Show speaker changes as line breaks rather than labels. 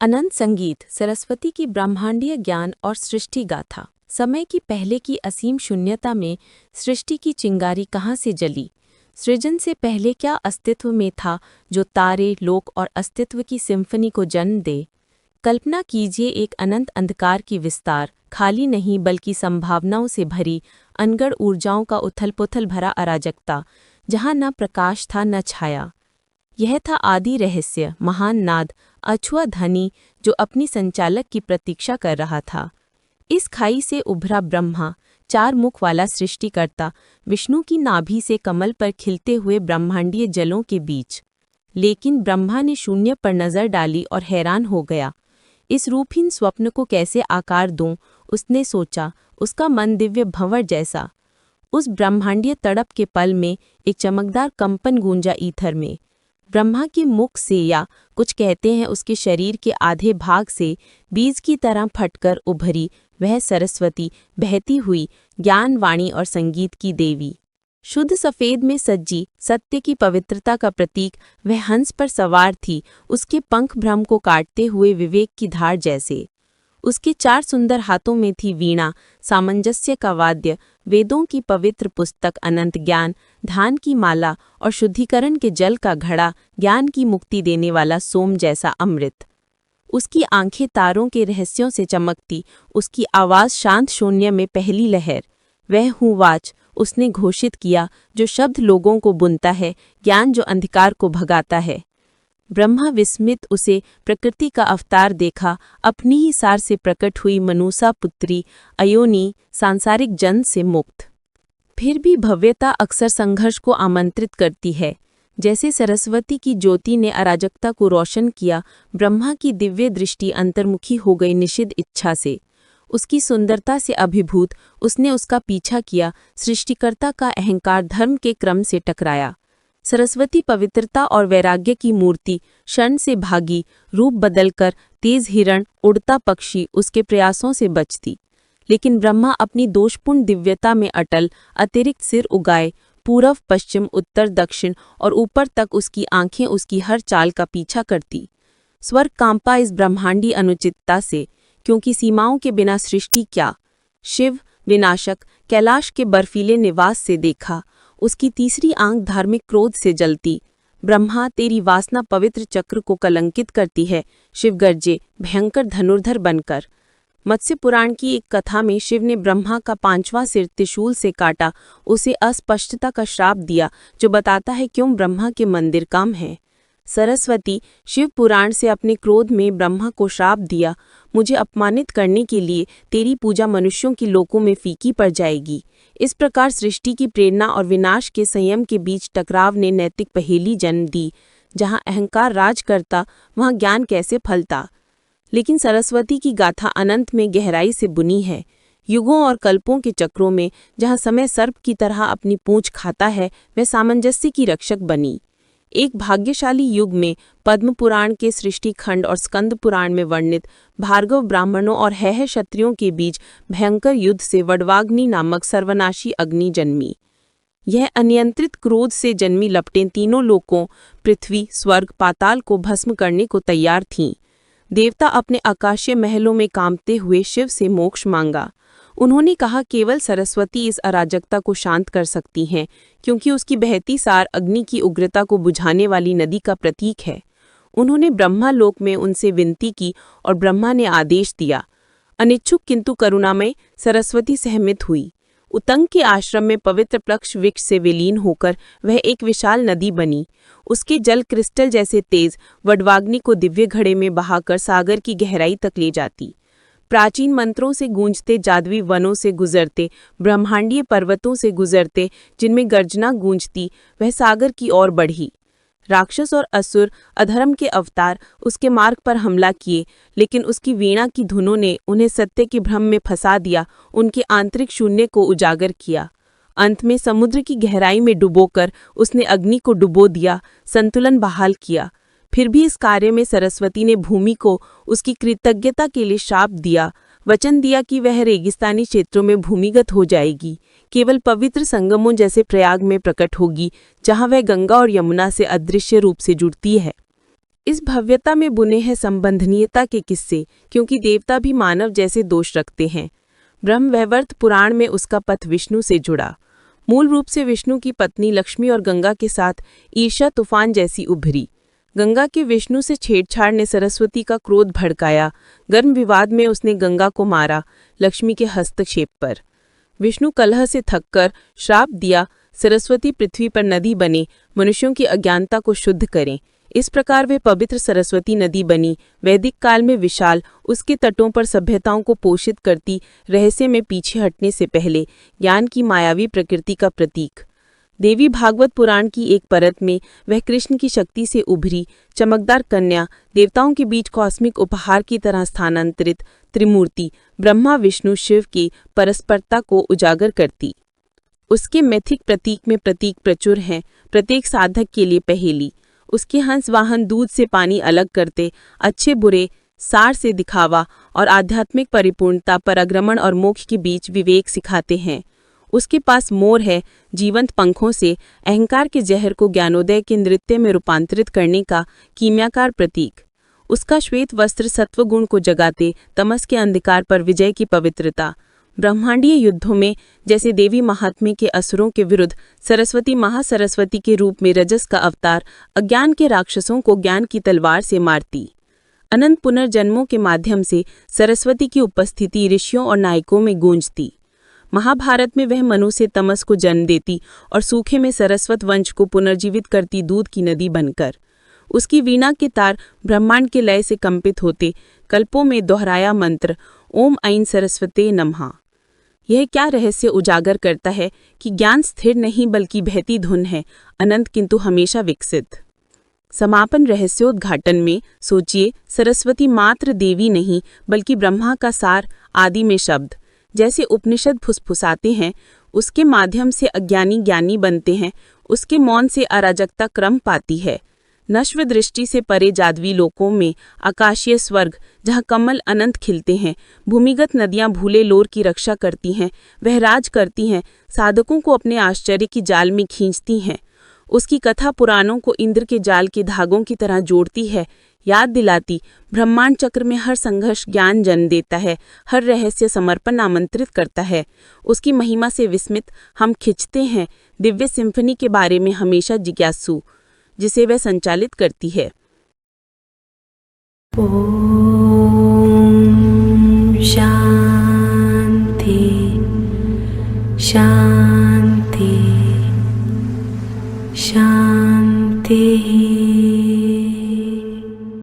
अनंत संगीत सरस्वती की ब्रह्मांडीय ज्ञान और सृष्टि गाथा। समय की पहले की असीम शून्यता में सृष्टि की चिंगारी कहाँ से जली? सृजन से पहले क्या अस्तित्व में था जो तारे, लोक और अस्तित्व की सिम्फनी को जन्म दे? कल्पना कीजिए एक अनंत अंधकार की विस्तार, खाली नहीं बल्कि संभावनाओं से भरी, अनगढ़ ऊर्जाओं का उथल-पुथल भरा अराजकता, जहाँ न प्रकाश था न छाया। यह था आदि रहस्य, महान नाद, अछुआ ध्वनि जो अपनी संचालक की प्रतीक्षा कर रहा था। इस खाई से उभरा ब्रह्मा, चार मुख वाला सृष्टिकर्ता, विष्णु की नाभि से कमल पर खिलते हुए ब्रह्मांडीय जलों के बीच। लेकिन ब्रह्मा ने शून्य पर नजर डाली और हैरान हो गया। इस रूपहीन स्वप्न को कैसे आकार दूं, उसने सोचा। उसका मन दिव्य भंवर जैसा। उस ब्रह्मांडीय तड़प के पल में एक चमकदार कंपन गूंजा ईथर में। ब्रह्मा के मुख से, या कुछ कहते हैं उसके शरीर के आधे भाग से, बीज की तरह फटकर उभरी वह सरस्वती, बहती हुई ज्ञान, वाणी और संगीत की देवी। शुद्ध सफेद में सज्जी, सत्य की पवित्रता का प्रतीक, वह हंस पर सवार थी, उसके पंख भ्रम को काटते हुए विवेक की धार जैसे। उसके चार सुंदर हाथों में थी वीणा, सामंजस्य का वाद्य, वेदों की पवित्र पुस्तक, अनंत ज्ञान, ध्यान की माला और शुद्धिकरण के जल का घड़ा, ज्ञान की मुक्ति देने वाला सोम जैसा अमृत। उसकी आंखें तारों के रहस्यों से चमकती, उसकी आवाज़ शांत शून्य में पहली लहर। वह हूँ वाच, उसने घोषित किया, जो शब्द लोगों को बुनता है, ज्ञान जो अंधकार को भगाता है। ब्रह्मा विस्मित उसे प्रकृति का अवतार देखा, अपनी ही सार से प्रकट हुई मनुषा पुत्री, अयोनी, सांसारिक जन्म से मुक्त। फिर भी भव्यता अक्सर संघर्ष को आमंत्रित करती है। जैसे सरस्वती की ज्योति ने अराजकता को रोशन किया, ब्रह्मा की दिव्य दृष्टि अंतर्मुखी हो गई निषिद्ध इच्छा से। उसकी सुंदरता से अभिभूत उसने उसका पीछा किया, सृष्टिकर्ता का अहंकार धर्म के क्रम से टकराया। सरस्वती पवित्रता और वैराग्य की मूर्ति, क्षण से भागी, रूप बदलकर तेज हिरण, उड़ता पक्षी उसके प्रयासों से बचती। लेकिन ब्रह्मा अपनी दोषपूर्ण दिव्यता में अटल, अतिरिक्त सिर उगाए, पूरब, पश्चिम, उत्तर, दक्षिण और ऊपर तक उसकी आंखें उसकी हर चाल का पीछा करती। स्वर्ग कांपा इस ब्रह्मांडी अनुचितता से, क्योंकि सीमाओं के बिना सृष्टि क्या। शिव, विनाशक, कैलाश के बर्फीले निवास से देखा, उसकी तीसरी आंख धार्मिक क्रोध से जलती। ब्रह्मा, तेरी वासना पवित्र चक्र को कलंकित करती है। शिव गरजे, भयंकर धनुर्धर बनकर। मत्स्य पुराण की एक कथा में शिव ने ब्रह्मा का पांचवां सिर त्रिशूल से काटा, उसे अस्पष्टता का श्राप दिया, जो बताता है क्यों ब्रह्मा के मंदिर काम है। सरस्वती, शिव पुराण से अपने क्रोध में ब्रह्मा को श्राप दिया, मुझे अपमानित करने के लिए तेरी पूजा मनुष्यों की लोकों में फीकी पड़ जाएगी। इस प्रकार सृष्टि की प्रेरणा और विनाश के संयम के बीच टकराव ने नैतिक पहेली जन्म दी। जहाँ अहंकार राज करता, वहाँ ज्ञान कैसे फलता। लेकिन सरस्वती की गाथा अनंत में गहराई से बुनी है। युगों और कल्पों के चक्रों में, जहाँ समय सर्प की तरह अपनी पूंछ खाता है, वह सामंजस्य की रक्षक बनी। एक भाग्यशाली युग में पद्म पुराण के सृष्टि खंड और स्कंद पुराण में वर्णित भार्गव ब्राह्मणों और हैह क्षत्रियों के बीच भयंकर युद्ध से वडवाग्नि नामक सर्वनाशी अग्नि जन्मी। यह अनियंत्रित क्रोध से जन्मी लपटें तीनों लोकों, पृथ्वी, स्वर्ग, पाताल को भस्म करने को तैयार थीं। देवता अपने आकाशीय महलों में कांपते हुए शिव से मोक्ष मांगा। उन्होंने कहा, केवल सरस्वती इस अराजकता को शांत कर सकती हैं, क्योंकि उसकी बहती सार अग्नि की उग्रता को बुझाने वाली नदी का प्रतीक है। उन्होंने ब्रह्मालोक में उनसे विनती की और ब्रह्मा ने आदेश दिया। अनिच्छुक किंतु करुणामय सरस्वती सहमत हुई। उतंग के आश्रम में पवित्र प्लक्ष वृक्ष से विलीन होकर वह एक विशाल नदी बनी। उसके जल क्रिस्टल जैसे तेज, वडवाग्नि को दिव्य घड़े में बहाकर सागर की गहराई तक ले जाती। प्राचीन मंत्रों से गूंजते जादुई वनों से गुजरते, ब्रह्मांडीय पर्वतों से गुजरते, जिनमें गर्जना गूंजती, वह सागर की ओर बढ़ी। राक्षस और असुर, अधर्म के अवतार, उसके मार्ग पर हमला किए, लेकिन उसकी वीणा की धुनों ने उन्हें सत्य के भ्रम में फंसा दिया, उनके आंतरिक शून्य को उजागर किया। अंत में समुद्र की गहराई में डुबोकर उसने अग्नि को डुबो दिया, संतुलन बहाल किया। फिर भी इस कार्य में सरस्वती ने भूमि को उसकी कृतज्ञता के लिए शाप दिया, वचन दिया कि वह रेगिस्तानी क्षेत्रों में भूमिगत हो जाएगी, केवल पवित्र संगमों जैसे प्रयाग में प्रकट होगी, जहाँ वह गंगा और यमुना से अदृश्य रूप से जुड़ती है।
इस भव्यता में बुने हैं संबंधनीयता के किस्से, क्योंकि देवता भी मानव जैसे दोष रखते हैं। ब्रह्मवैवर्त पुराण में उसका पथ विष्णु से जुड़ा। मूल रूप से विष्णु की पत्नी लक्ष्मी और गंगा के साथ ईर्ष्या तूफान जैसी उभरी। गंगा के विष्णु से छेड़छाड़ ने सरस्वती का क्रोध भड़काया। गर्म विवाद में उसने गंगा को मारा, लक्ष्मी के हस्तक्षेप पर। विष्णु कलह से थककर श्राप दिया, सरस्वती पृथ्वी पर नदी बने, मनुष्यों की अज्ञानता को शुद्ध करें। इस प्रकार वे पवित्र सरस्वती नदी बनी, वैदिक काल में विशाल, उसके तटों पर सभ्यताओं को पोषित करती, रहस्य में पीछे हटने से पहले ज्ञान की मायावी प्रकृति का प्रतीक। देवी भागवत पुराण की एक परत में वह कृष्ण की शक्ति से उभरी चमकदार कन्या, देवताओं के बीच कॉस्मिक उपहार की तरह स्थानांतरित त्रिमूर्ति, ब्रह्मा विष्णु शिव की परस्परता को उजागर करती। उसके मैथिक प्रतीक में प्रतीक प्रचुर हैं, प्रत्येक साधक के लिए पहेली। उसके हंस वाहन दूध से पानी अलग करते, अच्छे बुरे, सार से दिखावा और आध्यात्मिक परिपूर्णता, पराक्रमण और मोक्ष के बीच विवेक सिखाते हैं। उसके पास मोर है, जीवंत पंखों से अहंकार के जहर को ज्ञानोदय के नृत्य में रूपांतरित करने का कीमियाकार प्रतीक। उसका श्वेत वस्त्र सत्वगुण को जगाते, तमस के अंधकार पर विजय की पवित्रता। ब्रह्मांडीय युद्धों में जैसे देवी महात्म्य के असुरों के विरुद्ध सरस्वती महासरस्वती के रूप में रजस का अवतार अज्ञान के राक्षसों को ज्ञान की तलवार से मारती। अनंत पुनर्जन्मों के माध्यम से सरस्वती की उपस्थिति ऋषियों और नायकों में गूंजती। महाभारत में वह मनु से तमस को जन्म देती और सूखे में सरस्वत वंश को पुनर्जीवित करती दूध की नदी बनकर। उसकी वीणा के तार ब्रह्मांड के लय से कंपित होते, कल्पों में दोहराया मंत्र ओम ऐं सरस्वते नमः। यह क्या रहस्य उजागर करता है कि ज्ञान स्थिर नहीं बल्कि बहती धुन है, अनंत किंतु हमेशा विकसित। समापन रहस्योद्घाटन में सोचिए, सरस्वती मात्र देवी नहीं बल्कि ब्रह्मा का सार, आदि में शब्द। जैसे उपनिषद फुसफुसाते हैं, उसके माध्यम से अज्ञानी ज्ञानी बनते हैं, उसके मौन से अराजकता क्रम पाती है। नश्व दृष्टि से परे जादवी लोकों में आकाशीय स्वर्ग, जहाँ कमल अनंत खिलते हैं, भूमिगत नदियाँ भूले लोर की रक्षा करती हैं, वह राज करती हैं, साधकों को अपने आश्चर्य की जाल में खींचती हैं। उसकी कथा पुराणों को इंद्र के जाल के धागों की तरह जोड़ती है, याद दिलाती, ब्रह्मांड चक्र में हर संघर्ष ज्ञान जन्म देता है, हर रहस्य समर्पण आमंत्रित करता है। उसकी महिमा से विस्मित हम खिंचते हैं, दिव्य सिम्फनी के बारे में हमेशा जिज्ञासु, जिसे वह संचालित करती है।
ओम शांति शांति शांति।